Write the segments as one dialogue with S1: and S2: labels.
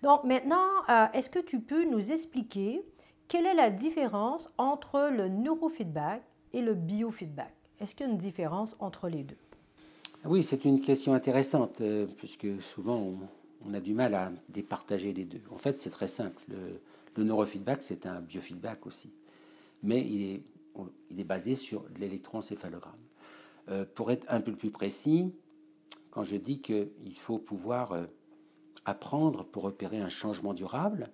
S1: Donc maintenant, est-ce que tu peux nous expliquer quelle est la différence entre le neurofeedback et le biofeedback? Est-ce qu'il y a une différence entre les deux?
S2: Oui, c'est une question intéressante, puisque souvent on a du mal à départager les deux. En fait, c'est très simple. Le neurofeedback, c'est un biofeedback aussi. Mais il est basé sur l'électroencéphalogramme. Pour être un peu plus précis, quand je dis qu'il faut pouvoir apprendre pour opérer un changement durable,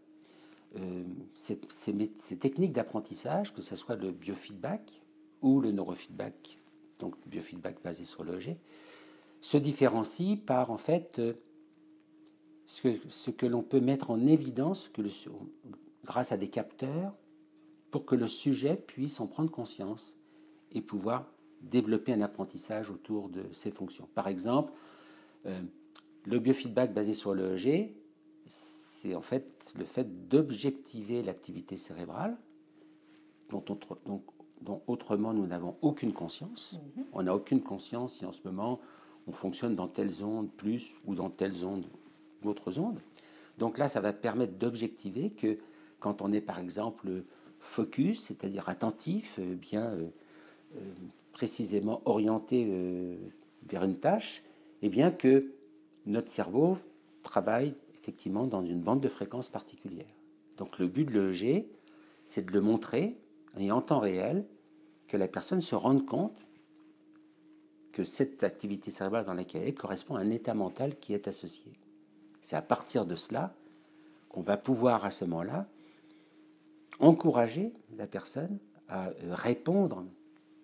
S2: ces techniques d'apprentissage, que ce soit le biofeedback ou le neurofeedback, donc biofeedback basé sur l'EEG, se différencient par en fait ce que l'on peut mettre en évidence grâce à des capteurs pour que le sujet puisse en prendre conscience et pouvoir développer un apprentissage autour de ces fonctions. Par exemple, le biofeedback basé sur l'EEG, c'est en fait le fait d'objectiver l'activité cérébrale dont autrement nous n'avons aucune conscience. On n'a aucune conscience si en ce moment on fonctionne dans telle zone plus ou dans telle zone ou autre onde. Donc là, ça va permettre d'objectiver que quand on est par exemple focus, c'est-à-dire attentif, précisément orienté vers une tâche, et bien que notre cerveau travaille effectivement dans une bande de fréquences particulière. Donc le but de l'EEG, c'est de le montrer, et en temps réel, que la personne se rende compte que cette activité cérébrale dans laquelle elle est correspond à un état mental qui est associé. C'est à partir de cela qu'on va pouvoir, à ce moment-là, encourager la personne à répondre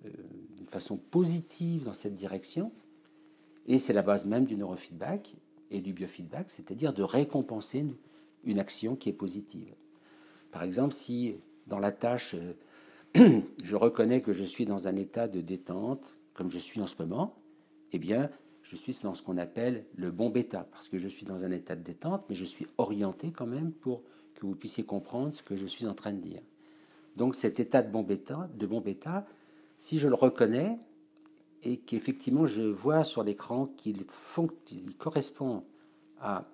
S2: d'une façon positive dans cette direction. Et c'est la base même du neurofeedback et du biofeedback, c'est-à-dire de récompenser une action qui est positive. Par exemple, si dans la tâche, je reconnais que je suis dans un état de détente, comme je suis en ce moment, eh bien, je suis dans ce qu'on appelle le bon bêta, parce que je suis dans un état de détente, mais je suis orienté quand même pour que vous puissiez comprendre ce que je suis en train de dire. Donc cet état de bon bêta, si je le reconnais et qu'effectivement je vois sur l'écran qu'il correspond à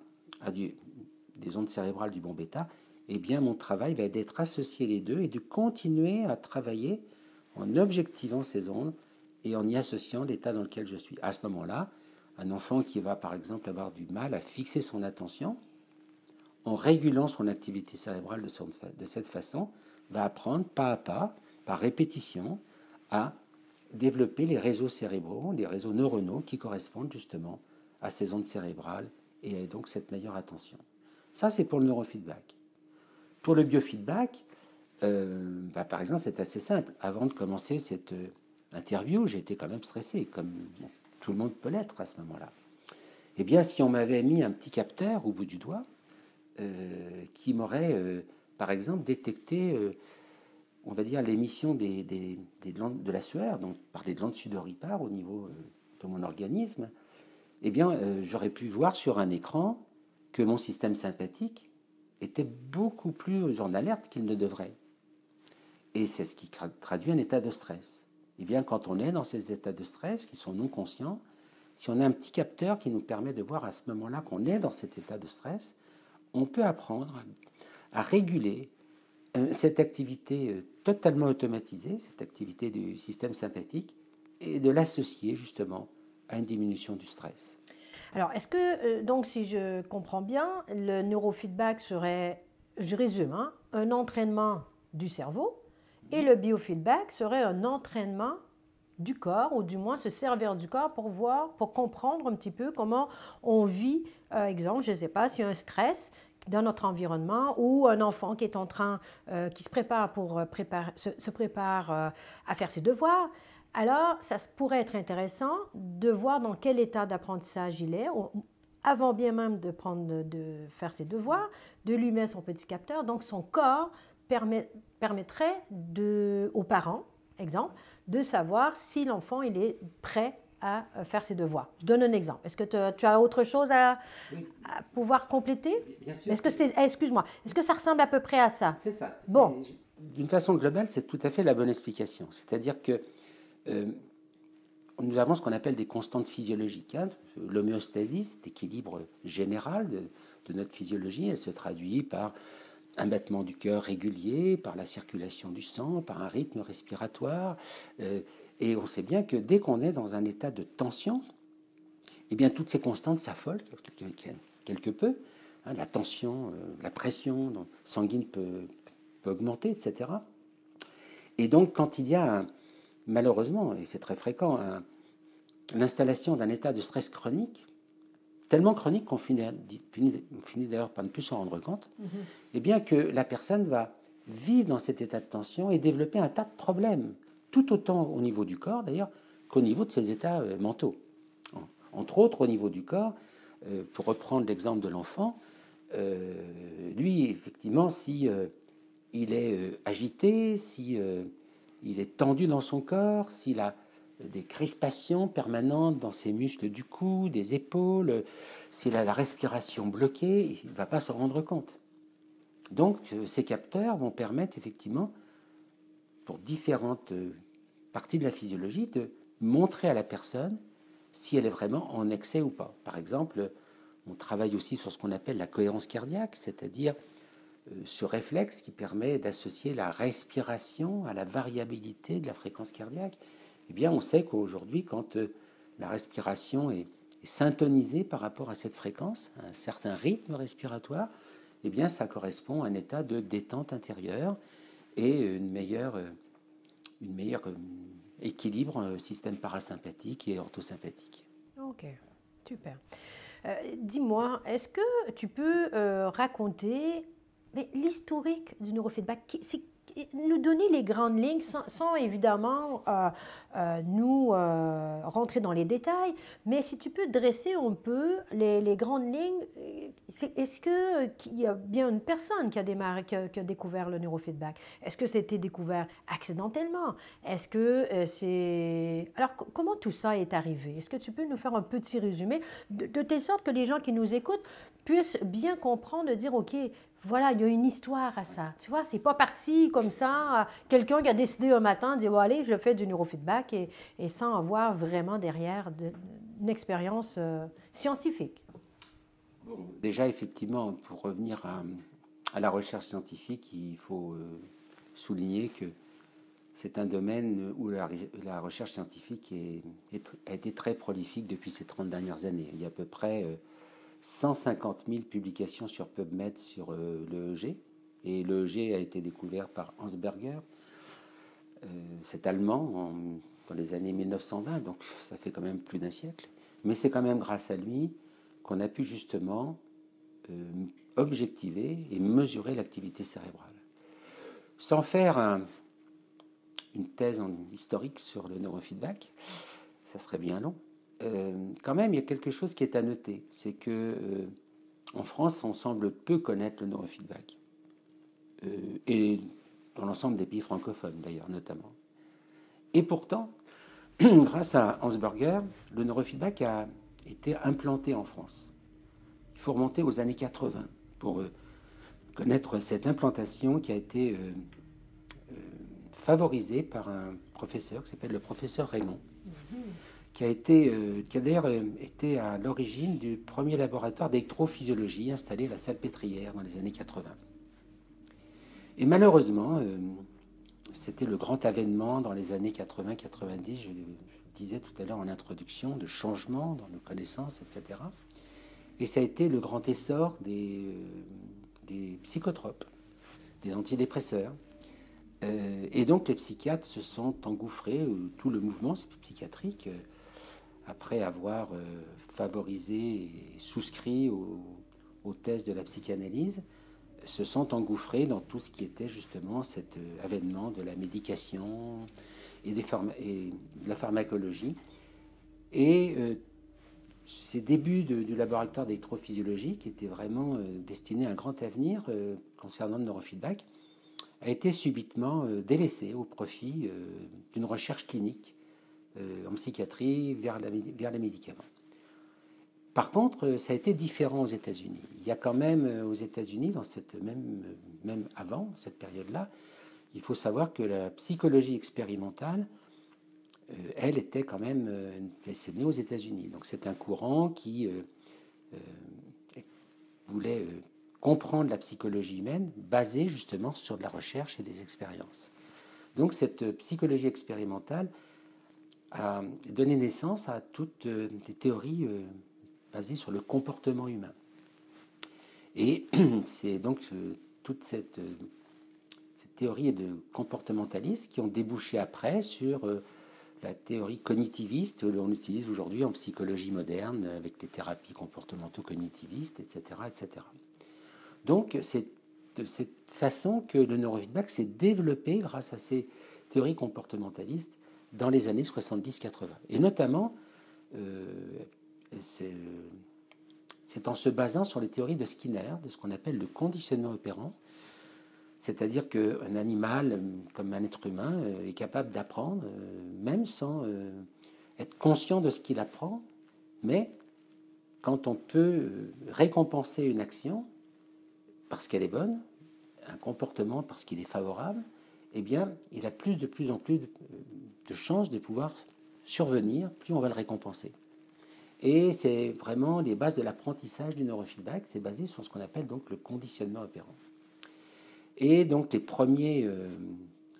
S2: des ondes cérébrales du bon bêta, eh bien mon travail va être d'être associé les deux et de continuer à travailler en objectivant ces ondes et en y associant l'état dans lequel je suis. À ce moment-là, un enfant qui va par exemple avoir du mal à fixer son attention, en régulant son activité cérébrale de cette façon, va apprendre pas à pas, par répétition, à développer les réseaux cérébraux, les réseaux neuronaux qui correspondent justement à ces ondes cérébrales et à donc cette meilleure attention. Ça, c'est pour le neurofeedback. Pour le biofeedback, par exemple, c'est assez simple. Avant de commencer cette interview, j'étais quand même stressé, comme tout le monde peut l'être à ce moment-là. Eh bien, si on m'avait mis un petit capteur au bout du doigt, qui m'aurait, par exemple, détecté, on va dire, l'émission de la sueur, donc par les glandes sudoripares au niveau de mon organisme, eh bien, j'aurais pu voir sur un écran que mon système sympathique était beaucoup plus en alerte qu'il ne devrait. Et c'est ce qui traduit un état de stress. Eh bien, quand on est dans ces états de stress qui sont non conscients, si on a un petit capteur qui nous permet de voir à ce moment-là qu'on est dans cet état de stress, on peut apprendre à réguler cette activité totalement automatisée, cette activité du système sympathique, et de l'associer justement à une diminution du stress.
S1: Alors, est-ce que, donc si je comprends bien, le neurofeedback serait, je résume, hein, un entraînement du cerveau, et le biofeedback serait un entraînement du corps, ou du moins se servir du corps pour voir, pour comprendre un petit peu comment on vit, exemple, je ne sais pas, s'il y a un stress dans notre environnement ou un enfant qui est en train, qui se prépare à faire ses devoirs. Alors, ça pourrait être intéressant de voir dans quel état d'apprentissage il est, avant bien même de faire ses devoirs, de lui mettre son petit capteur. Donc, son corps permettrait aux parents, exemple, de savoir si l'enfant il est prêt à faire ses devoirs. Je donne un exemple. Est-ce que tu as autre chose à pouvoir compléter?
S2: Bien sûr.
S1: Excuse-moi, est-ce que ça ressemble à peu près à ça?
S2: C'est ça.
S1: Bon.
S2: D'une façon globale, c'est tout à fait la bonne explication. C'est-à-dire que nous avons ce qu'on appelle des constantes physiologiques. Hein. L'homéostasie, cet équilibre général de notre physiologie, elle se traduit par un battement du cœur régulier, par la circulation du sang, par un rythme respiratoire. Et on sait bien que dès qu'on est dans un état de tension, eh bien, toutes ces constantes s'affolent quelque peu. Hein, la tension, la pression sanguine peut augmenter, etc. Et donc, quand il y a, malheureusement, et c'est très fréquent, l'installation d'un état de stress chronique, tellement chronique qu'on finit d'ailleurs par ne plus s'en rendre compte, eh bien que la personne va vivre dans cet état de tension et développer un tas de problèmes, tout autant au niveau du corps d'ailleurs qu'au niveau de ses états mentaux. Entre autres, au niveau du corps, pour reprendre l'exemple de l'enfant, lui, effectivement, si il est agité, si il est tendu dans son corps, s'il a des crispations permanentes dans ses muscles du cou, des épaules, s'il a la respiration bloquée, il ne va pas se rendre compte. Donc, ces capteurs vont permettre effectivement, pour différentes parties de la physiologie, de montrer à la personne si elle est vraiment en excès ou pas. Par exemple, on travaille aussi sur ce qu'on appelle la cohérence cardiaque, c'est-à-dire ce réflexe qui permet d'associer la respiration à la variabilité de la fréquence cardiaque. Eh bien, on sait qu'aujourd'hui, quand la respiration est syntonisée par rapport à cette fréquence, à un certain rythme respiratoire, eh bien, ça correspond à un état de détente intérieure et une meilleure équilibre système parasympathique et orthosympathique.
S1: Ok, super. Dis-moi, est-ce que tu peux raconter l'historique du neurofeedback, nous donner les grandes lignes sans évidemment nous rentrer dans les détails, mais si tu peux dresser un peu les grandes lignes, est-ce qu'il y a bien une personne qui a découvert le neurofeedback? Est-ce que c'était découvert accidentellement? Est-ce que c'est... Alors, comment tout ça est arrivé? Est-ce que tu peux nous faire un petit résumé de telle sorte que les gens qui nous écoutent puissent bien comprendre, de dire, OK, voilà, il y a une histoire à ça. Tu vois, c'est pas parti comme ça, quelqu'un qui a décidé un matin de dire, bon, allez, je fais du neurofeedback et sans avoir vraiment derrière une expérience scientifique.
S2: Bon, déjà, effectivement, pour revenir à la recherche scientifique, il faut souligner que c'est un domaine où la recherche scientifique a été très prolifique depuis ces 30 dernières années. Il y a à peu près 150 000 publications sur PubMed sur l'EEG. Et l'EEG a été découvert par Ansberger, cet Allemand, dans les années 1920, donc ça fait quand même plus d'un siècle. Mais c'est quand même grâce à lui qu'on a pu justement objectiver et mesurer l'activité cérébrale. Sans faire une thèse historique sur le neurofeedback, ça serait bien long. Quand même, il y a quelque chose qui est à noter, c'est que en France, on semble peu connaître le neurofeedback, et dans l'ensemble des pays francophones d'ailleurs, notamment. Et pourtant, grâce à Ansberger, le neurofeedback a été implanté en France. Il faut remonter aux années 80 pour connaître cette implantation qui a été favorisée par un professeur qui s'appelle le professeur Raymond, qui a d'ailleurs été à l'origine du premier laboratoire d'électrophysiologie installé à la Salpêtrière dans les années 80. Et malheureusement, c'était le grand avènement dans les années 80-90, je disais tout à l'heure en introduction, de changement dans nos connaissances, etc. Et ça a été le grand essor des psychotropes, des antidépresseurs. Et donc les psychiatres se sont engouffrés, tout le mouvement psychiatrique, après avoir favorisé et souscrit aux thèses de la psychanalyse, se sont engouffrés dans tout ce qui était justement cet avènement de la médication et de la pharmacologie. Et ces débuts du laboratoire d'électrophysiologie, qui était vraiment destiné à un grand avenir concernant le neurofeedback, a été subitement délaissé au profit d'une recherche clinique en psychiatrie vers les médicaments. Par contre, ça a été différent aux États-Unis. Il y a quand même aux États-Unis, dans cette même avant cette période-là, il faut savoir que la psychologie expérimentale elle était quand même, elle s'est née aux États-Unis. Donc c'est un courant qui voulait comprendre la psychologie humaine basée justement sur de la recherche et des expériences. Donc cette psychologie expérimentale a donné naissance à toutes des théories basées sur le comportement humain. Et c'est donc toute cette théorie de comportementalisme qui ont débouché après sur la théorie cognitiviste que l'on utilise aujourd'hui en psychologie moderne avec les thérapies comportementaux-cognitivistes, etc., etc. Donc c'est de cette façon que le neurofeedback s'est développé grâce à ces théories comportementalistes dans les années 70-80. Et notamment, c'est en se basant sur les théories de Skinner, de ce qu'on appelle le conditionnement opérant, c'est-à-dire qu'un animal, comme un être humain, est capable d'apprendre, même sans être conscient de ce qu'il apprend, mais quand on peut récompenser une action parce qu'elle est bonne, un comportement parce qu'il est favorable, eh bien, il a de plus en plus de chances de pouvoir survenir, plus on va le récompenser. Et c'est vraiment les bases de l'apprentissage du neurofeedback, c'est basé sur ce qu'on appelle donc le conditionnement opérant. Et donc les premiers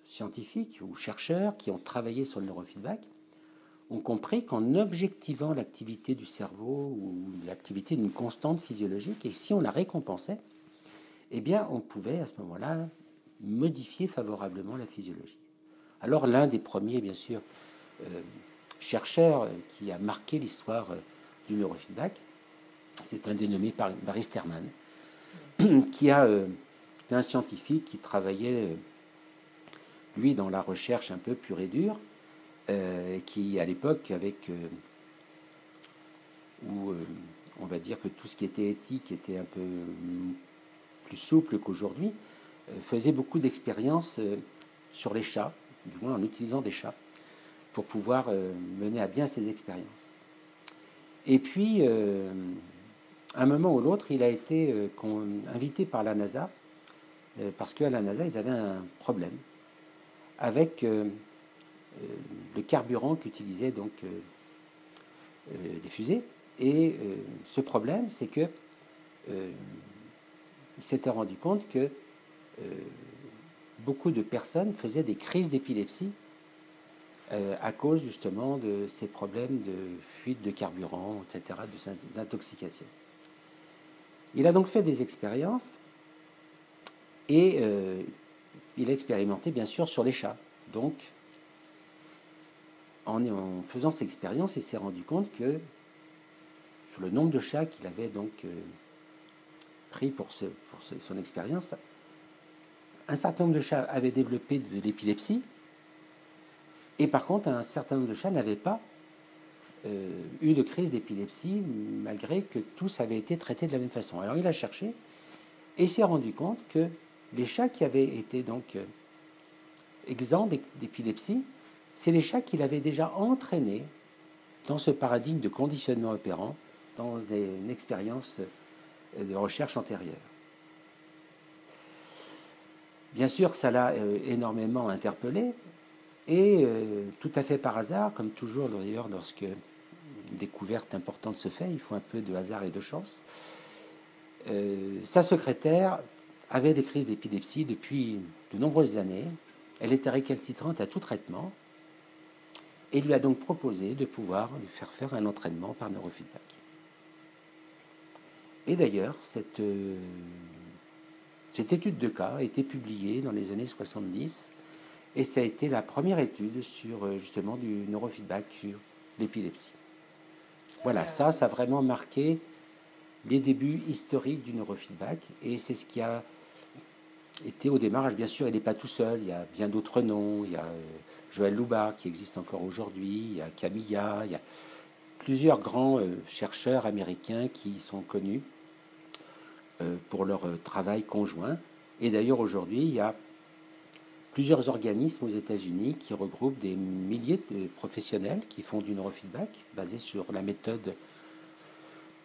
S2: scientifiques ou chercheurs qui ont travaillé sur le neurofeedback ont compris qu'en objectivant l'activité du cerveau ou l'activité d'une constante physiologique, et si on la récompensait, eh bien on pouvait à ce moment-là modifier favorablement la physiologie. Alors l'un des premiers, bien sûr, chercheurs qui a marqué l'histoire du neurofeedback, c'est un dénommé Barry Sterman, qui a un scientifique qui travaillait, lui, dans la recherche un peu pure et dure, qui, à l'époque, où on va dire que tout ce qui était éthique était un peu plus souple qu'aujourd'hui, faisait beaucoup d'expériences sur les chats, du moins en utilisant des chats, pour pouvoir mener à bien ces expériences. Et puis, à un moment ou l'autre, il a été invité par la NASA, parce qu'à la NASA, ils avaient un problème avec le carburant qu'utilisaient donc les fusées. Et ce problème, c'est que il s'était rendu compte que beaucoup de personnes faisaient des crises d'épilepsie à cause justement de ces problèmes de fuite de carburant, etc., des intoxications. Il a donc fait des expériences et il a expérimenté bien sûr sur les chats. Donc, en faisant ces expériences, il s'est rendu compte que sur le nombre de chats qu'il avait donc pris pour son expérience, un certain nombre de chats avaient développé de l'épilepsie, et par contre, un certain nombre de chats n'avaient pas eu de crise d'épilepsie, malgré que tous avaient été traités de la même façon. Alors il a cherché, et s'est rendu compte que les chats qui avaient été donc exempts d'épilepsie, c'est les chats qu'il avait déjà entraînés dans ce paradigme de conditionnement opérant, dans une expérience de recherche antérieure. Bien sûr, ça l'a énormément interpellé, et tout à fait par hasard, comme toujours d'ailleurs lorsque une découverte importante se fait, il faut un peu de hasard et de chance, sa secrétaire avait des crises d'épilepsie depuis de nombreuses années. Elle était récalcitrante à tout traitement et lui a donc proposé de pouvoir lui faire un entraînement par neurofeedback. Et d'ailleurs, cette étude de cas a été publiée dans les années 70 et ça a été la première étude sur justement du neurofeedback sur l'épilepsie. Voilà, ça a vraiment marqué les débuts historiques du neurofeedback et c'est ce qui a été au démarrage. Bien sûr, il n'est pas tout seul, il y a bien d'autres noms, il y a Joël Lubar qui existe encore aujourd'hui, il y a Camilla, il y a plusieurs grands chercheurs américains qui sont connus pour leur travail conjoint. Et d'ailleurs, aujourd'hui, il y a plusieurs organismes aux États-Unis qui regroupent des milliers de professionnels qui font du neurofeedback basé sur la méthode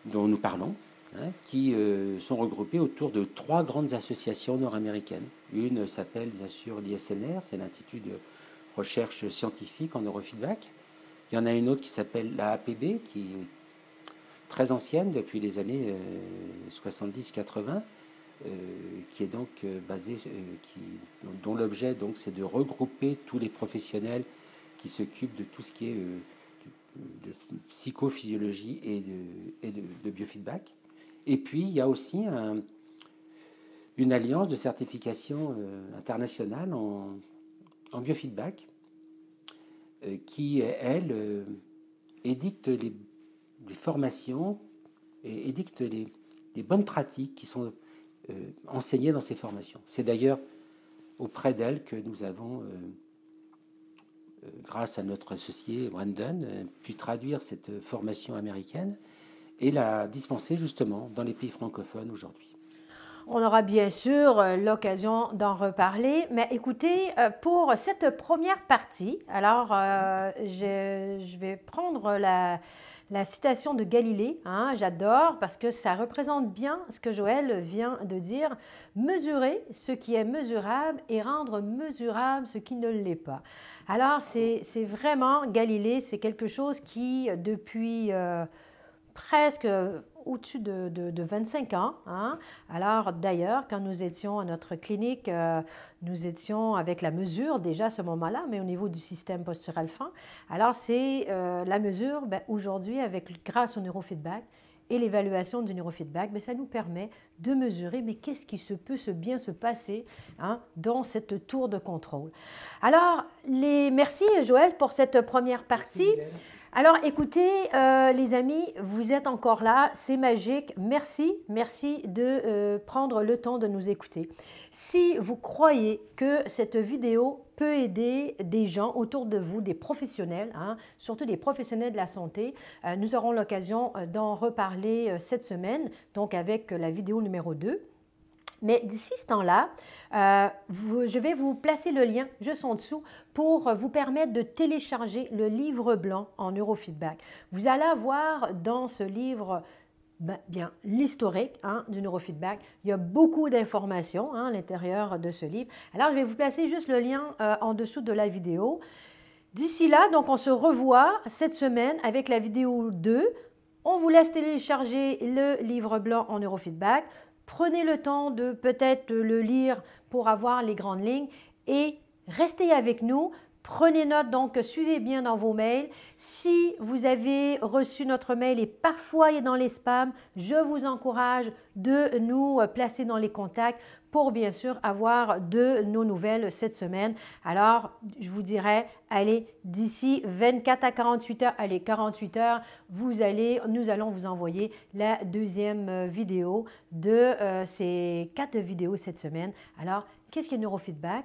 S2: dont nous parlons, qui sont regroupés autour de 3 grandes associations nord-américaines. Une s'appelle bien sûr l'ISNR, c'est l'Institut de recherche scientifique en neurofeedback. Il y en a une autre qui s'appelle la APB, qui est très ancienne, depuis les années 70-80, qui est donc basée, dont l'objet donc c'est de regrouper tous les professionnels qui s'occupent de tout ce qui est de psychophysiologie et de biofeedback. Et puis il y a aussi une alliance de certification internationale en biofeedback qui, elle, édicte les formations et édicte les bonnes pratiques qui sont enseignées dans ces formations. C'est d'ailleurs auprès d'elle que nous avons, grâce à notre associé Brandon, pu traduire cette formation américaine et la dispenser justement dans les pays francophones aujourd'hui.
S1: On aura bien sûr l'occasion d'en reparler, mais écoutez, pour cette première partie, alors je vais prendre la citation de Galilée, hein, j'adore parce que ça représente bien ce que Joël vient de dire, mesurer ce qui est mesurable et rendre mesurable ce qui ne l'est pas. Alors c'est vraiment Galilée, c'est quelque chose qui depuis presque au-dessus de 25 ans. Hein. Alors d'ailleurs, quand nous étions à notre clinique, nous étions avec la mesure déjà à ce moment-là, mais au niveau du système postural fin. Alors c'est la mesure, aujourd'hui, grâce au neurofeedback et l'évaluation du neurofeedback, ça nous permet de mesurer, mais qu'est-ce qui peut bien se passer dans cette tour de contrôle. Alors, merci Joël pour cette première partie. Merci, alors, écoutez, les amis, vous êtes encore là, c'est magique. Merci de prendre le temps de nous écouter. Si vous croyez que cette vidéo peut aider des gens autour de vous, des professionnels, surtout des professionnels de la santé, nous aurons l'occasion d'en reparler cette semaine, donc avec la vidéo numéro 2. Mais d'ici ce temps-là, je vais vous placer le lien juste en dessous pour vous permettre de télécharger le livre blanc en neurofeedback. Vous allez avoir dans ce livre bien l'historique du neurofeedback. Il y a beaucoup d'informations à l'intérieur de ce livre. Alors, je vais vous placer juste le lien en dessous de la vidéo. D'ici là, donc, on se revoit cette semaine avec la vidéo 2. On vous laisse télécharger le livre blanc en neurofeedback. Prenez le temps de peut-être le lire pour avoir les grandes lignes et restez avec nous. Prenez note, donc suivez bien dans vos mails. Si vous avez reçu notre mail et parfois il est dans les spams, je vous encourage de nous placer dans les contacts pour bien sûr avoir de nos nouvelles cette semaine. Alors, je vous dirais, allez, d'ici 24 à 48 heures, allez, 48 heures, nous allons vous envoyer la deuxième vidéo de ces 4 vidéos cette semaine. Alors, qu'est-ce qu'un neurofeedback?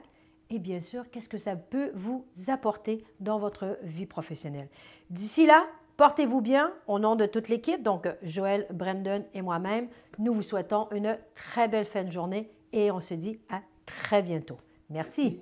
S1: Et bien sûr, qu'est-ce que ça peut vous apporter dans votre vie professionnelle? D'ici là, portez-vous bien au nom de toute l'équipe, donc Joël, Brandon et moi-même. Nous vous souhaitons une très belle fin de journée et on se dit à très bientôt. Merci.